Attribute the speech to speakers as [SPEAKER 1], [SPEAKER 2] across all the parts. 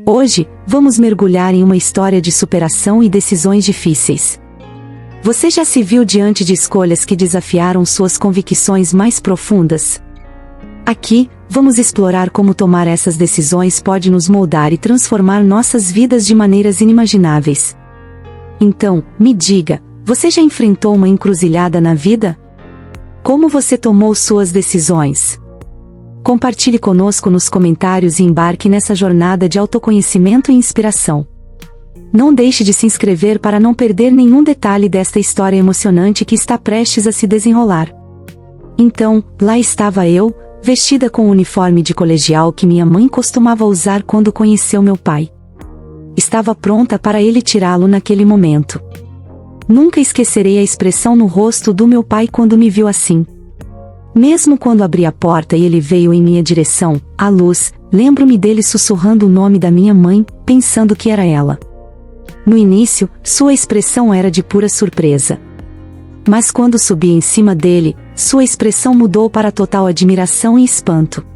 [SPEAKER 1] Hoje, vamos mergulhar em uma história de superação e decisões difíceis. Você já se viu diante de escolhas que desafiaram suas convicções mais profundas? Aqui, vamos explorar como tomar essas decisões pode nos moldar e transformar nossas vidas de maneiras inimagináveis. Então, me diga, você já enfrentou uma encruzilhada na vida? Como você tomou suas decisões? Compartilhe conosco nos comentários e embarque nessa jornada de autoconhecimento e inspiração. Não deixe de se inscrever para não perder nenhum detalhe desta história emocionante que está prestes a se desenrolar. Então, lá estava eu, vestida com o uniforme de colegial que minha mãe costumava usar quando conheceu meu pai. Estava pronta para ele tirá-lo naquele momento. Nunca esquecerei a expressão no rosto do meu pai quando me viu assim. Mesmo quando abri a porta e ele veio em minha direção, à luz, lembro-me dele sussurrando o nome da minha mãe, pensando que era ela. No início, sua expressão era de pura surpresa. Mas quando subi em cima dele, sua expressão mudou para total admiração e espanto.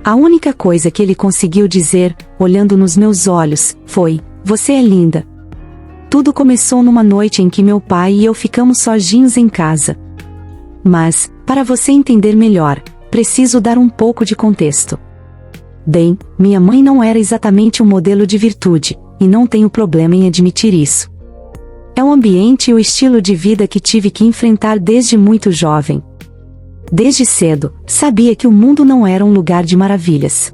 [SPEAKER 1] A única coisa que ele conseguiu dizer, olhando nos meus olhos, foi: "Você é linda." Tudo começou numa noite em que meu pai e eu ficamos sozinhos em casa. Mas, para você entender melhor, preciso dar um pouco de contexto. Bem, minha mãe não era exatamente um modelo de virtude, e não tenho problema em admitir isso. É o ambiente e o estilo de vida que tive que enfrentar desde muito jovem. Desde cedo, sabia que o mundo não era um lugar de maravilhas.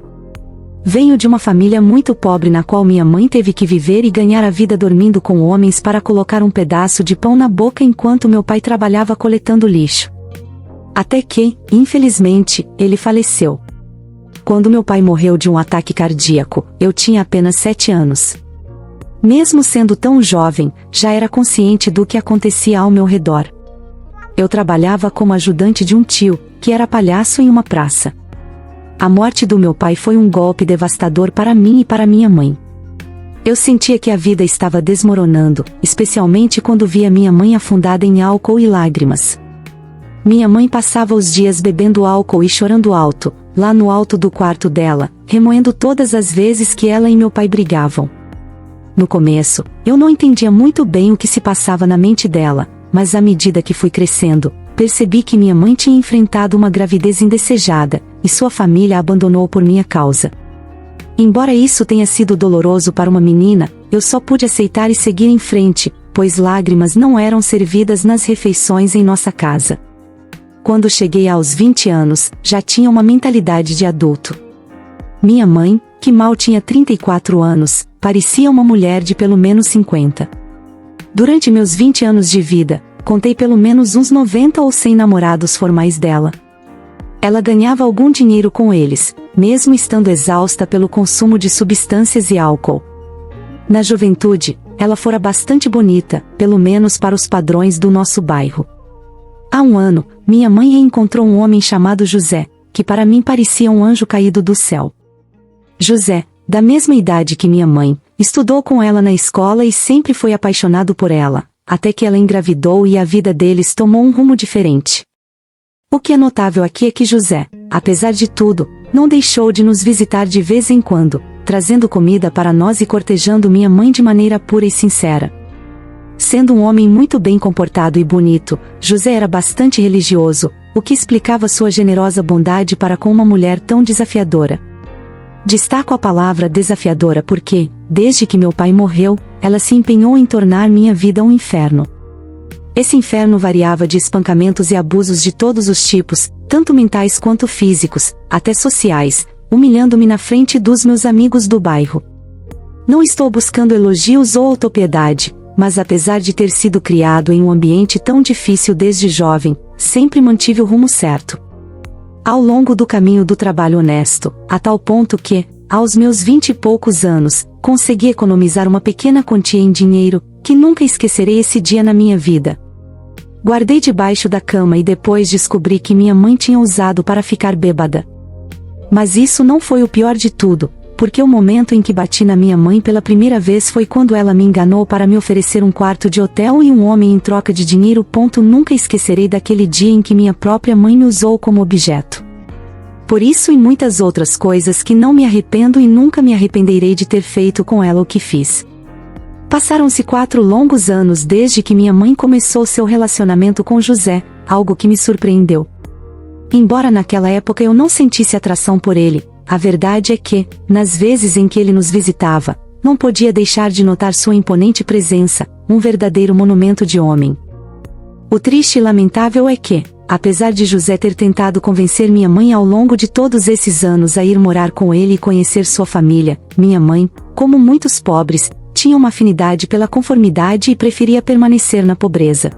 [SPEAKER 1] Venho de uma família muito pobre na qual minha mãe teve que viver e ganhar a vida dormindo com homens para colocar um pedaço de pão na boca enquanto meu pai trabalhava coletando lixo. Até que, infelizmente, ele faleceu. Quando meu pai morreu de um ataque cardíaco, eu tinha apenas 7 anos. Mesmo sendo tão jovem, já era consciente do que acontecia ao meu redor. Eu trabalhava como ajudante de um tio, que era palhaço em uma praça. A morte do meu pai foi um golpe devastador para mim e para minha mãe. Eu sentia que a vida estava desmoronando, especialmente quando via minha mãe afundada em álcool e lágrimas. Minha mãe passava os dias bebendo álcool e chorando alto, lá no alto do quarto dela, remoendo todas as vezes que ela e meu pai brigavam. No começo, eu não entendia muito bem o que se passava na mente dela, mas à medida que fui crescendo, percebi que minha mãe tinha enfrentado uma gravidez indesejada, e sua família a abandonou por minha causa. Embora isso tenha sido doloroso para uma menina, eu só pude aceitar e seguir em frente, pois lágrimas não eram servidas nas refeições em nossa casa. Quando cheguei aos 20 anos, já tinha uma mentalidade de adulto. Minha mãe, que mal tinha 34 anos, parecia uma mulher de pelo menos 50. Durante meus 20 anos de vida, contei pelo menos uns 90 ou 100 namorados formais dela. Ela ganhava algum dinheiro com eles, mesmo estando exausta pelo consumo de substâncias e álcool. Na juventude, ela fora bastante bonita, pelo menos para os padrões do nosso bairro. Há um ano, minha mãe reencontrou um homem chamado José, que para mim parecia um anjo caído do céu. José, da mesma idade que minha mãe, estudou com ela na escola e sempre foi apaixonado por ela, até que ela engravidou e a vida deles tomou um rumo diferente. O que é notável aqui é que José, apesar de tudo, não deixou de nos visitar de vez em quando, trazendo comida para nós e cortejando minha mãe de maneira pura e sincera. Sendo um homem muito bem comportado e bonito, José era bastante religioso, o que explicava sua generosa bondade para com uma mulher tão desafiadora. Destaco a palavra desafiadora porque, desde que meu pai morreu, ela se empenhou em tornar minha vida um inferno. Esse inferno variava de espancamentos e abusos de todos os tipos, tanto mentais quanto físicos, até sociais, humilhando-me na frente dos meus amigos do bairro. Não estou buscando elogios ou autopiedade, mas apesar de ter sido criado em um ambiente tão difícil desde jovem, sempre mantive o rumo certo. Ao longo do caminho do trabalho honesto, a tal ponto que, aos meus 20 e poucos anos, consegui economizar uma pequena quantia em dinheiro, que nunca esquecerei esse dia na minha vida. Guardei debaixo da cama e depois descobri que minha mãe tinha usado para ficar bêbada. Mas isso não foi o pior de tudo, porque o momento em que bati na minha mãe pela primeira vez foi quando ela me enganou para me oferecer um quarto de hotel e um homem em troca de dinheiro. Nunca esquecerei daquele dia em que minha própria mãe me usou como objeto. Por isso e muitas outras coisas que não me arrependo e nunca me arrependerei de ter feito com ela o que fiz. Passaram-se 4 longos anos desde que minha mãe começou seu relacionamento com José, algo que me surpreendeu. Embora naquela época eu não sentisse atração por ele, a verdade é que, nas vezes em que ele nos visitava, não podia deixar de notar sua imponente presença, um verdadeiro monumento de homem. O triste e lamentável é que, apesar de José ter tentado convencer minha mãe ao longo de todos esses anos a ir morar com ele e conhecer sua família, minha mãe, como muitos pobres, tinha uma afinidade pela conformidade e preferia permanecer na pobreza.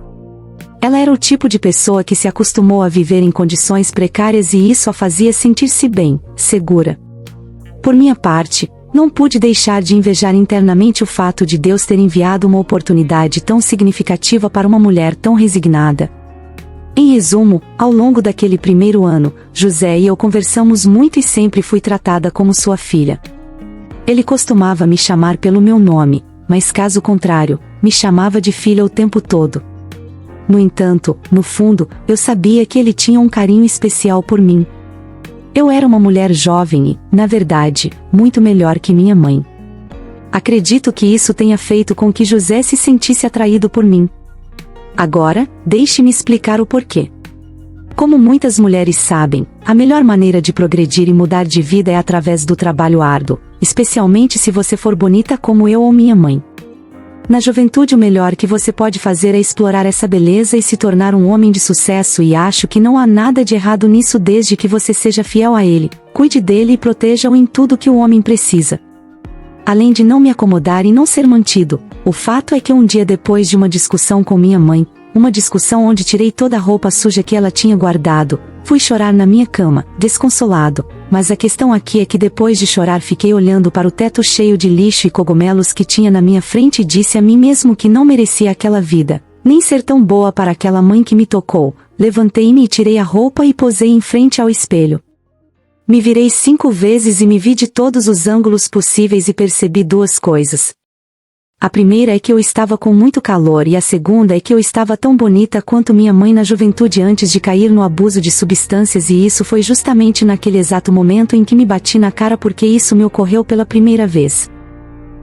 [SPEAKER 1] Ela era o tipo de pessoa que se acostumou a viver em condições precárias e isso a fazia sentir-se bem, segura. Por minha parte, não pude deixar de invejar internamente o fato de Deus ter enviado uma oportunidade tão significativa para uma mulher tão resignada. Em resumo, ao longo daquele primeiro ano, José e eu conversamos muito e sempre fui tratada como sua filha. Ele costumava me chamar pelo meu nome, mas caso contrário, me chamava de filha o tempo todo. No entanto, no fundo, eu sabia que ele tinha um carinho especial por mim. Eu era uma mulher jovem e, na verdade, muito melhor que minha mãe. Acredito que isso tenha feito com que José se sentisse atraído por mim. Agora, deixe-me explicar o porquê. Como muitas mulheres sabem, a melhor maneira de progredir e mudar de vida é através do trabalho árduo, especialmente se você for bonita como eu ou minha mãe. Na juventude o melhor que você pode fazer é explorar essa beleza e se tornar um homem de sucesso e acho que não há nada de errado nisso desde que você seja fiel a ele, cuide dele e proteja-o em tudo que o homem precisa. Além de não me acomodar e não ser mantido, o fato é que um dia depois de uma discussão com minha mãe, uma discussão onde tirei toda a roupa suja que ela tinha guardado, fui chorar na minha cama, desconsolado, mas a questão aqui é que depois de chorar fiquei olhando para o teto cheio de lixo e cogumelos que tinha na minha frente e disse a mim mesmo que não merecia aquela vida, nem ser tão boa para aquela mãe que me tocou. Levantei-me e tirei a roupa e posei em frente ao espelho. Me virei 5 vezes e me vi de todos os ângulos possíveis e percebi 2 coisas. A primeira é que eu estava com muito calor e a segunda é que eu estava tão bonita quanto minha mãe na juventude antes de cair no abuso de substâncias e isso foi justamente naquele exato momento em que me bati na cara porque isso me ocorreu pela primeira vez.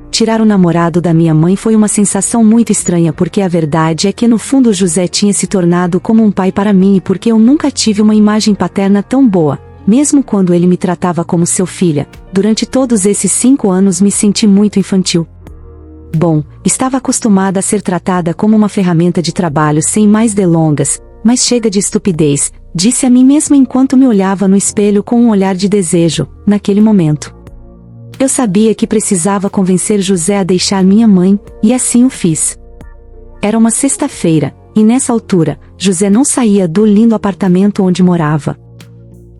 [SPEAKER 1] Tirar o namorado da minha mãe foi uma sensação muito estranha porque a verdade é que no fundo José tinha se tornado como um pai para mim e porque eu nunca tive uma imagem paterna tão boa, mesmo quando ele me tratava como seu filha, durante todos esses 5 anos me senti muito infantil. Bom, estava acostumada a ser tratada como uma ferramenta de trabalho sem mais delongas, mas chega de estupidez, disse a mim mesma enquanto me olhava no espelho com um olhar de desejo, naquele momento. Eu sabia que precisava convencer José a deixar minha mãe, e assim o fiz. Era uma sexta-feira, e nessa altura, José não saía do lindo apartamento onde morava.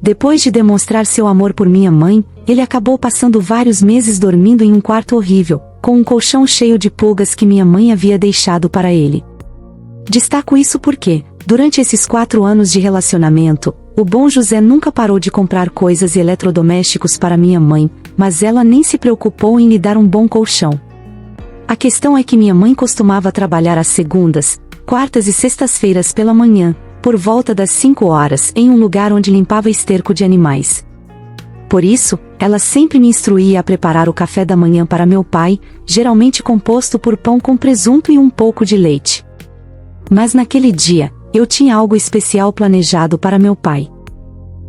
[SPEAKER 1] Depois de demonstrar seu amor por minha mãe, ele acabou passando vários meses dormindo em um quarto horrível, com um colchão cheio de pulgas que minha mãe havia deixado para ele. Destaco isso porque, durante esses 4 anos de relacionamento, o bom José nunca parou de comprar coisas e eletrodomésticos para minha mãe, mas ela nem se preocupou em lhe dar um bom colchão. A questão é que minha mãe costumava trabalhar às segundas, quartas e sextas-feiras pela manhã, por volta das 5 horas, em um lugar onde limpava esterco de animais. Por isso, ela sempre me instruía a preparar o café da manhã para meu pai, geralmente composto por pão com presunto e um pouco de leite. Mas naquele dia, eu tinha algo especial planejado para meu pai.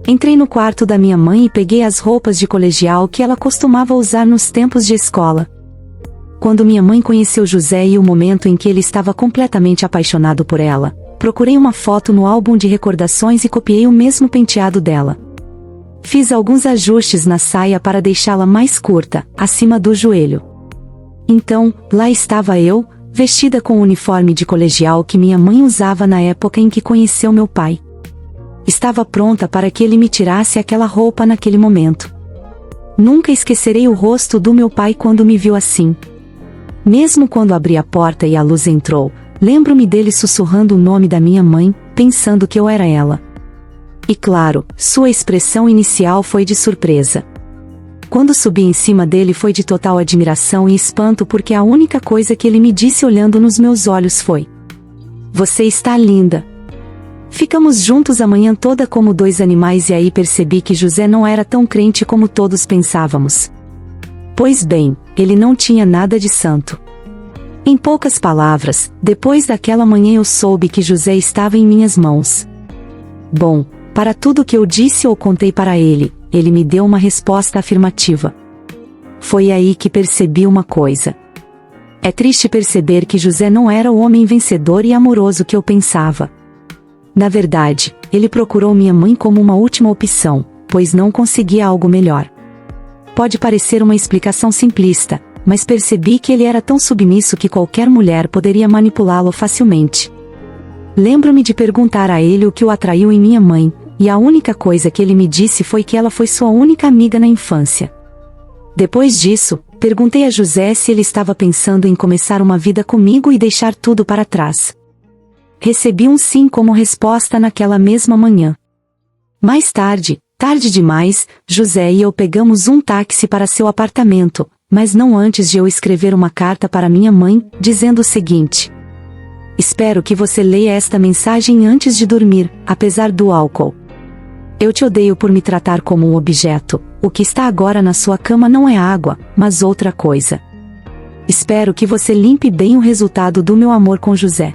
[SPEAKER 1] Entrei no quarto da minha mãe e peguei as roupas de colegial que ela costumava usar nos tempos de escola. Quando minha mãe conheceu José e o momento em que ele estava completamente apaixonado por ela, procurei uma foto no álbum de recordações e copiei o mesmo penteado dela. Fiz alguns ajustes na saia para deixá-la mais curta, acima do joelho. Então, lá estava eu, vestida com o uniforme de colegial que minha mãe usava na época em que conheceu meu pai. Estava pronta para que ele me tirasse aquela roupa naquele momento. Nunca esquecerei o rosto do meu pai quando me viu assim. Mesmo quando abri a porta e a luz entrou, lembro-me dele sussurrando o nome da minha mãe, pensando que eu era ela. E claro, sua expressão inicial foi de surpresa. Quando subi em cima dele foi de total admiração e espanto porque a única coisa que ele me disse olhando nos meus olhos foi: "Você está linda." Ficamos juntos a manhã toda como dois animais e aí percebi que José não era tão crente como todos pensávamos. Pois bem, ele não tinha nada de santo. Em poucas palavras, depois daquela manhã eu soube que José estava em minhas mãos. Bom, para tudo que eu disse ou contei para ele, ele me deu uma resposta afirmativa. Foi aí que percebi uma coisa. É triste perceber que José não era o homem vencedor e amoroso que eu pensava. Na verdade, ele procurou minha mãe como uma última opção, pois não conseguia algo melhor. Pode parecer uma explicação simplista, mas percebi que ele era tão submisso que qualquer mulher poderia manipulá-lo facilmente. Lembro-me de perguntar a ele o que o atraiu em minha mãe, e a única coisa que ele me disse foi que ela foi sua única amiga na infância. Depois disso, perguntei a José se ele estava pensando em começar uma vida comigo e deixar tudo para trás. Recebi um sim como resposta naquela mesma manhã. Mais tarde, tarde demais, José e eu pegamos um táxi para seu apartamento, mas não antes de eu escrever uma carta para minha mãe, dizendo o seguinte: espero que você leia esta mensagem antes de dormir, apesar do álcool. Eu te odeio por me tratar como um objeto. O que está agora na sua cama não é água, mas outra coisa. Espero que você limpe bem o resultado do meu amor com José.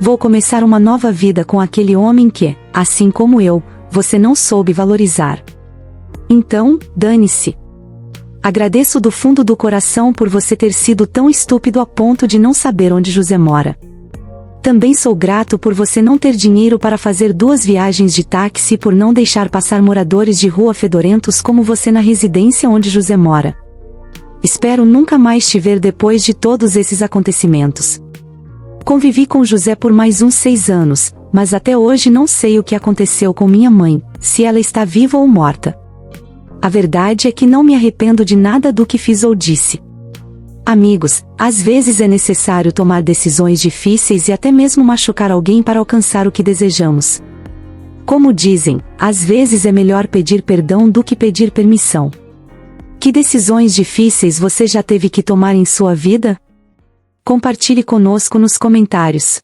[SPEAKER 1] Vou começar uma nova vida com aquele homem que, assim como eu, você não soube valorizar. Então, dane-se. Agradeço do fundo do coração por você ter sido tão estúpido a ponto de não saber onde José mora. Também sou grato por você não ter dinheiro para fazer 2 viagens de táxi e por não deixar passar moradores de rua fedorentos como você na residência onde José mora. Espero nunca mais te ver depois de todos esses acontecimentos. Convivi com José por mais uns 6 anos, mas até hoje não sei o que aconteceu com minha mãe, se ela está viva ou morta. A verdade é que não me arrependo de nada do que fiz ou disse. Amigos, às vezes é necessário tomar decisões difíceis e até mesmo machucar alguém para alcançar o que desejamos. Como dizem, às vezes é melhor pedir perdão do que pedir permissão. Que decisões difíceis você já teve que tomar em sua vida? Compartilhe conosco nos comentários.